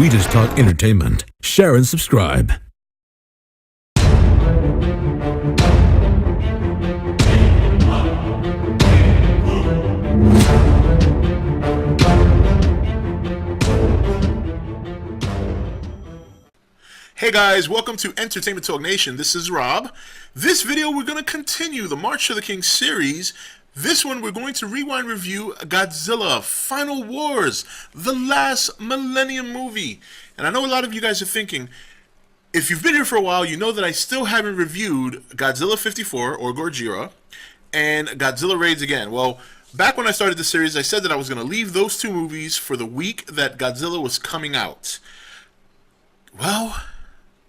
sweetest talk entertainment. Share and subscribe. Hey guys, welcome to Entertainment Talk Nation. This is Rob. This video we're going to continue the March of the King series. This one we're going to rewind review Godzilla Final Wars, the last Millennium movie. And I know a lot of you guys are thinking, if you've been here for a while, you know that I still haven't reviewed Godzilla 54 or Gojira and Godzilla Raids Again. Well, back when I started the series, I said that I was going to leave those two movies for the week that Godzilla was coming out. Well,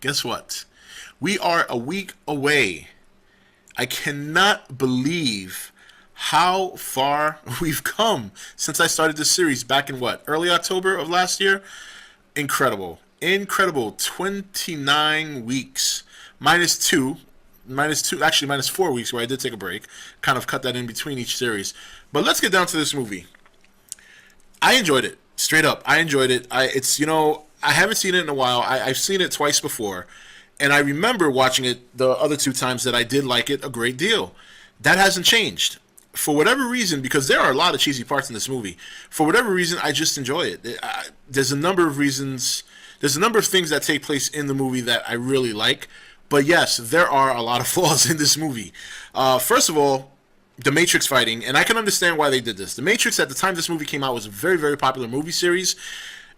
guess what? We are a week away. I cannot believe how far we've come since I started this series back in what? Early October of last year? Incredible. Incredible. 29 weeks. Minus 4 weeks where I did take a break. Kind of cut that in between each series. But let's get down to this movie. I enjoyed it. Straight up. I enjoyed it. I haven't seen it in a while. I've seen it twice before, and I remember watching it the other two times that I did like it a great deal. That hasn't changed. For whatever reason, because there are a lot of cheesy parts in this movie, for whatever reason, I just enjoy it. There's a number of reasons, there's a number of things that take place in the movie that I really like, but yes, there are a lot of flaws in this movie. First of all, the Matrix fighting, and I can understand why they did this. The Matrix, at the time this movie came out, was a very, very popular movie series.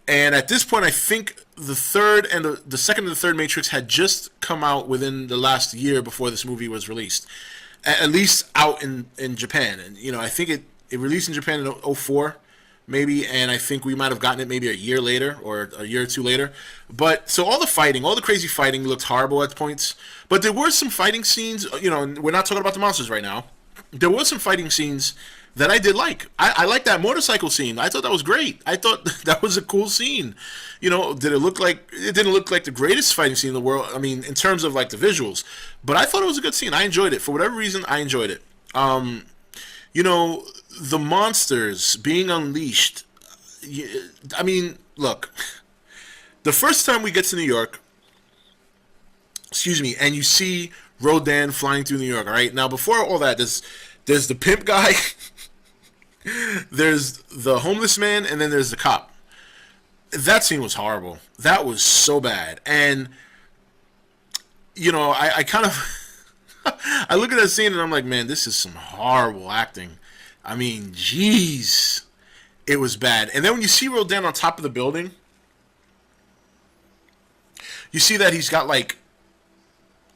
And at this point, I think the third and the second and the third Matrix had just come out within the last year before this movie was released, at least out in Japan. And I think it released in Japan in 2004, maybe, and I think we might have gotten it maybe a year later or a year or two later. But so all the crazy fighting looked horrible at points. But there were some fighting scenes. We're not talking about the monsters right now. There were some fighting scenes that I did like. I like that motorcycle scene. I thought that was great. I thought that was a cool scene. Did it look like, it didn't look like the greatest fighting scene in the world, I mean, in terms of like the visuals, but I thought it was a good scene. I enjoyed it. For whatever reason, I enjoyed it. The monsters being unleashed, I mean, look, the first time we get to New York, and you see Rodan flying through New York, all right? Now, before all that, there's the pimp guy, there's the homeless man, and then there's the cop. That scene was horrible. That was so bad. And, I kind of, I look at that scene and I'm like, man, this is some horrible acting. I mean, jeez. It was bad. And then when you see Rodan on top of the building, you see that he's got like,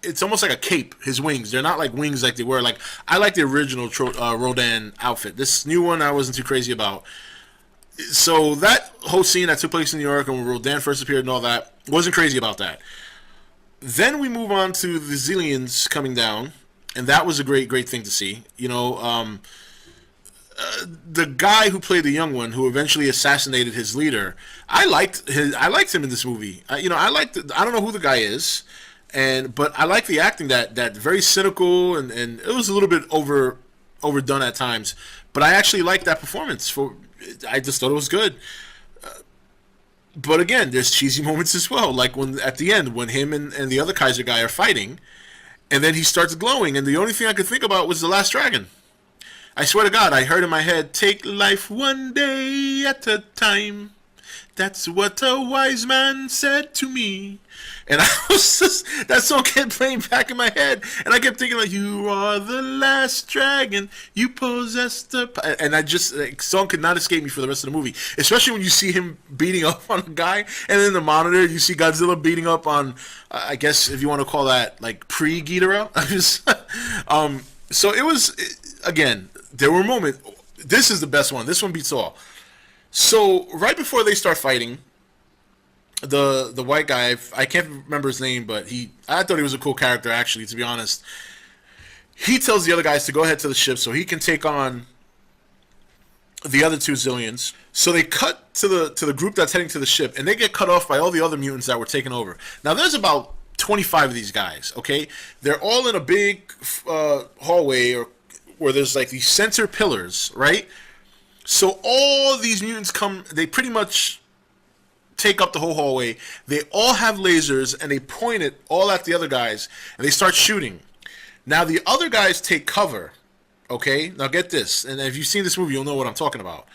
it's almost like a cape, his wings. They're not like wings like they were. Like, I like the original Rodan outfit. This new one I wasn't too crazy about. So that whole scene that took place in New York and when Rodan first appeared and all that, wasn't crazy about that. Then we move on to the Zillions coming down, and that was a great thing to see. The guy who played the young one, who eventually assassinated his leader, I liked him in this movie. I don't know who the guy is. But I like the acting, that very cynical, and it was a little bit overdone at times. But I actually liked that performance. I just thought it was good. But again, there's cheesy moments as well, like when at the end when him and the other Kaiser guy are fighting, and then he starts glowing, and the only thing I could think about was the Last Dragon. I swear to God, I heard in my head, "Take life one day at a time. That's what a wise man said to me." And I was just, that song kept playing back in my head, and I kept thinking like, "You are the last dragon, you possess the," and I just, like, song could not escape me for the rest of the movie. Especially when you see him beating up on a guy, and in the monitor you see Godzilla beating up on, I guess if you want to call that like pre-Ghidorah. So it was, again, there were moments. This is the best one. This one beats all. So right before they start fighting, the white guy, I can't remember his name, but I thought he was a cool character, actually, to be honest. He tells the other guys to go ahead to the ship so he can take on the other two Zillions. So they cut to the group that's heading to the ship, and they get cut off by all the other mutants that were taken over. Now there's about 25 of these guys, okay? They're all in a big hallway where there's like these center pillars, right? So all these mutants come, they pretty much take up the whole hallway. They all have lasers, and they point it all at the other guys, and they start shooting. Now, the other guys take cover, okay? Now, get this, and if you've seen this movie, you'll know what I'm talking about.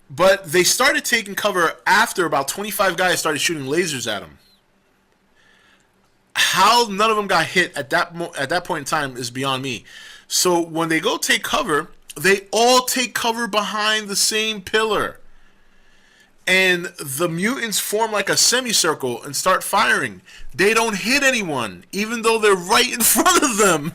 But they started taking cover after about 25 guys started shooting lasers at them. How none of them got hit at that point in time is beyond me. So when they go take cover, they all take cover behind the same pillar. And the mutants form like a semicircle and start firing. They don't hit anyone, even though they're right in front of them.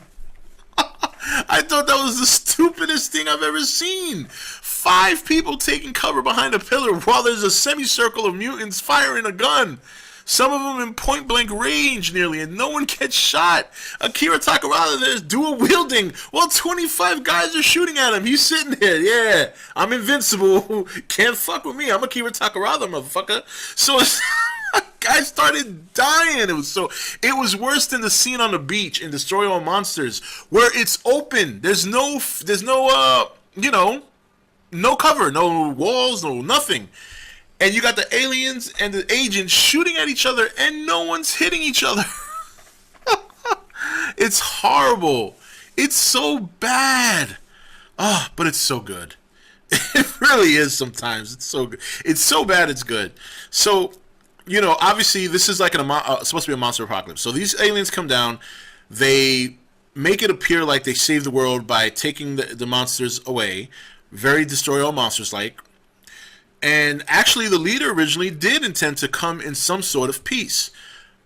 I thought that was the stupidest thing I've ever seen. 5 people taking cover behind a pillar while there's a semicircle of mutants firing a gun. Some of them in point-blank range nearly, and no one gets shot. Akira Takarada there's dual wielding while 25 guys are shooting at him. He's sitting there, yeah, I'm invincible. Can't fuck with me. I'm Akira Takarada, motherfucker. So guys started dying. It was worse than the scene on the beach in Destroy All Monsters, where it's open. There's no no cover, no walls, no nothing. And you got the aliens and the agents shooting at each other, and no one's hitting each other. It's horrible. It's so bad. Oh, but it's so good. It really is sometimes. It's so good. It's so bad it's good. So, obviously this is like supposed to be a monster apocalypse. So these aliens come down. They make it appear like they save the world by taking the monsters away. Very Destroy All Monsters-like. And actually, the leader originally did intend to come in some sort of peace.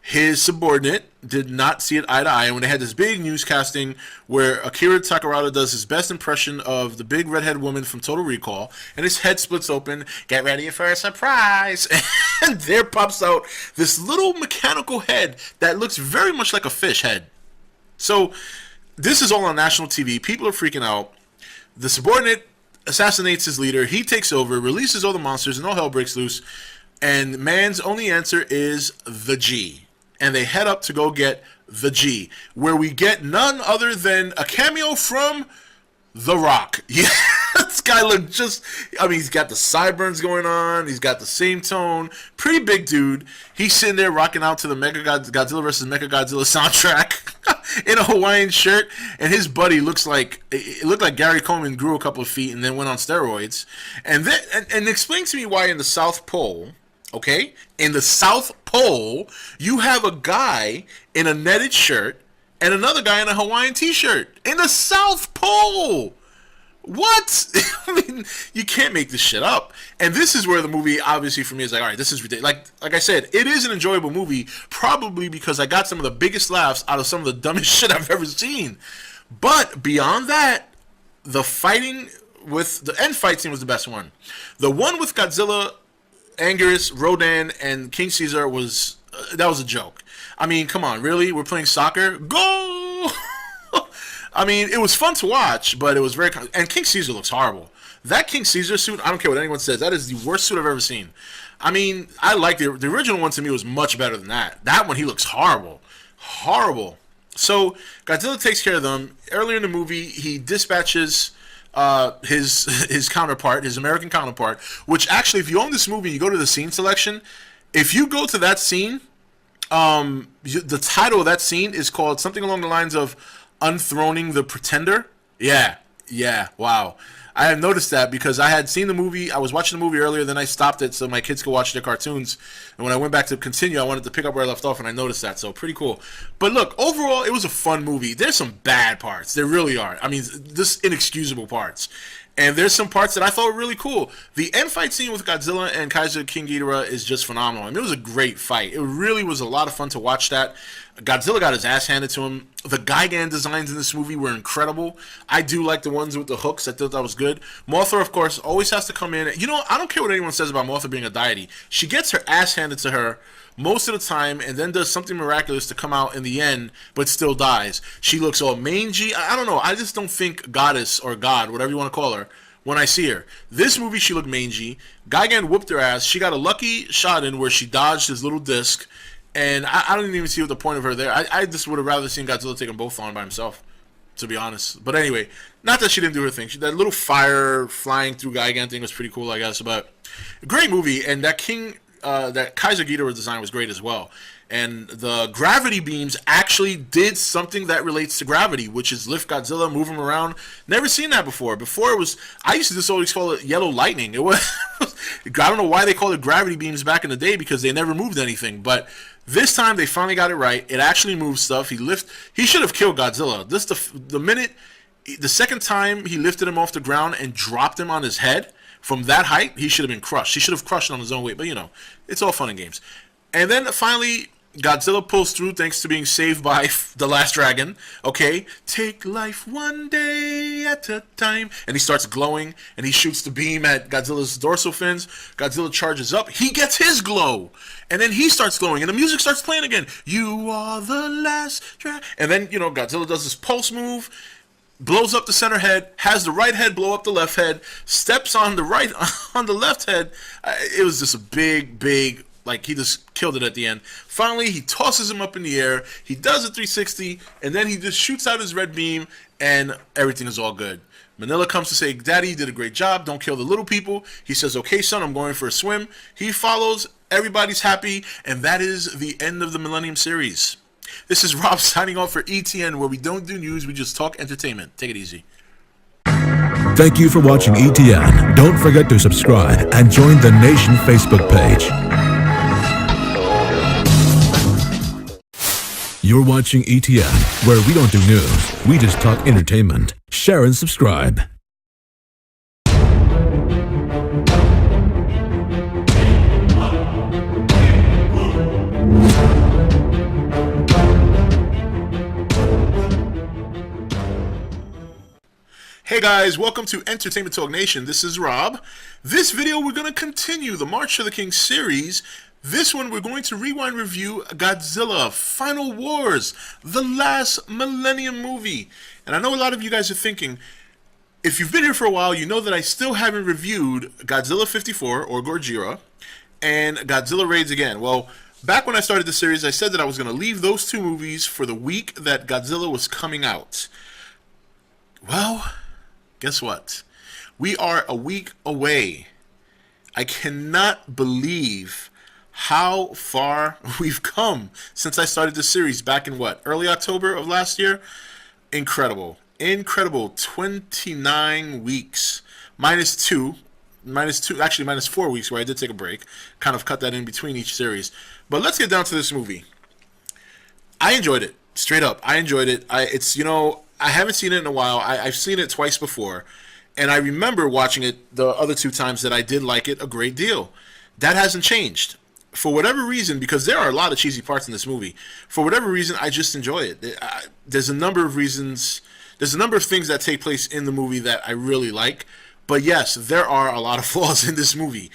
His subordinate did not see it eye to eye, and when they had this big newscasting where Akira Takarada does his best impression of the big redhead woman from Total Recall, and his head splits open, get ready for a surprise, and there pops out this little mechanical head that looks very much like a fish head. So, this is all on national TV. People are freaking out. The subordinate assassinates his leader. He takes over, releases all the monsters, and all hell breaks loose. And man's only answer is the G. And they head up to go get the G, where we get none other than a cameo from The Rock. Yeah, this guy looked he's got the sideburns going on. He's got the same tone. Pretty big dude. He's sitting there rocking out to the Godzilla vs. Mechagodzilla soundtrack in a Hawaiian shirt. And his buddy it looked like Gary Coleman grew a couple of feet and then went on steroids. And explain to me why in the South Pole, okay, in the South Pole, you have a guy in a netted shirt and another guy in a Hawaiian t-shirt in the South Pole. What? I mean, you can't make this shit up. And this is where the movie, obviously, for me, is like, all right, this is ridiculous. Like I said, it is an enjoyable movie, probably because I got some of the biggest laughs out of some of the dumbest shit I've ever seen. But beyond that, the end fight scene was the best one. The one with Godzilla, Anguirus, Rodan, and King Caesar that was a joke. I mean, come on, really? We're playing soccer? Go! I mean, it was fun to watch, but it was very... And King Caesar looks horrible. That King Caesar suit, I don't care what anyone says, that is the worst suit I've ever seen. I mean, I like the original one to me was much better than that. That one, he looks horrible. Horrible. So, Godzilla takes care of them. Earlier in the movie, he dispatches his counterpart, his American counterpart, which actually, if you own this movie, you go to the scene selection, if you go to that scene, the title of that scene is called something along the lines of Unthroning the Pretender. Yeah, wow. I had noticed that because I had seen the movie. I was watching the movie earlier, then I stopped it so my kids could watch their cartoons. And when I went back to continue, I wanted to pick up where I left off, and I noticed that. So pretty cool. But look, overall, it was a fun movie. There's some bad parts. There really are. I mean, just inexcusable parts. And there's some parts that I thought were really cool. The end fight scene with Godzilla and Kaiser King Ghidorah is just phenomenal. I mean, it was a great fight. It really was a lot of fun to watch that. Godzilla got his ass handed to him. The Gigan designs in this movie were incredible. I do like the ones with the hooks. I thought that was good. Mothra, of course, always has to come in. You know, I don't care what anyone says about Mothra being a deity. She gets her ass handed to her most of the time and then does something miraculous to come out in the end, but still dies. She looks all mangy. I don't know. I just don't think goddess or god, whatever you want to call her, when I see her. This movie, she looked mangy. Gigan whooped her ass. She got a lucky shot in where she dodged his little disc, and I don't even see what the point of her there. I just would have rather seen Godzilla take them both on by himself, to be honest. But anyway, not that she didn't do her thing. That little fire flying through Gigan thing was pretty cool, I guess. But great movie, and that King that Kaiser Ghidorah design was great as well. And the gravity beams actually did something that relates to gravity, which is lift Godzilla, move him around. Never seen that before. Before it was, I used to just always call it yellow lightning. It was, I don't know why they called it gravity beams back in the day, because they never moved anything. But this time they finally got it right. It actually moves stuff. He should have killed Godzilla. The second time he lifted him off the ground and dropped him on his head from that height, he should have been crushed. He should have crushed on his own weight. But it's all fun and games. And then finally, Godzilla pulls through thanks to being saved by the last dragon. Okay, take life one day at a time. And he starts glowing, and he shoots the beam at Godzilla's dorsal fins. Godzilla charges up. He gets his glow. And then he starts glowing, and the music starts playing again. You are the last dragon. And then, Godzilla does this pulse move, blows up the center head, has the right head blow up the left head, steps on the left head. It was just a big, like, he just killed it at the end. Finally, he tosses him up in the air. He does a 360, and then he just shoots out his red beam, and everything is all good. Manila comes to say, Daddy, you did a great job. Don't kill the little people. He says, okay, son, I'm going for a swim. He follows. Everybody's happy, and that is the end of the Millennium series. This is Rob signing off for ETN, where we don't do news, we just talk entertainment. Take it easy. Thank you for watching ETN. Don't forget to subscribe and join the Nation Facebook page. You're watching ETN, where we don't do news, we just talk entertainment. Share and subscribe. Hey guys, welcome to Entertainment Talk Nation. This is Rob. This video we're going to continue the March of the King series. This one we're going to rewind review Godzilla Final Wars, the last Millennium movie. And I know a lot of you guys are thinking, if you've been here for a while, you know that I still haven't reviewed Godzilla 54 or Gojira and Godzilla Raids Again. Well, back when I started the series, I said that I was going to leave those two movies for the week that Godzilla was coming out. Well, guess what? We are a week away. I cannot believe how far we've come since I started this series back in early October of last year. Incredible. 29 weeks. Minus 4 weeks where I did take a break. Kind of cut that in between each series. But let's get down to this movie. I enjoyed it. Straight up. I enjoyed it. I haven't seen it in a while. I've seen it twice before. And I remember watching it the other two times that I did like it a great deal. That hasn't changed. For whatever reason, because there are a lot of cheesy parts in this movie, for whatever reason, I just enjoy it. There's a number of reasons, there's a number of things that take place in the movie that I really like. But yes, there are a lot of flaws in this movie.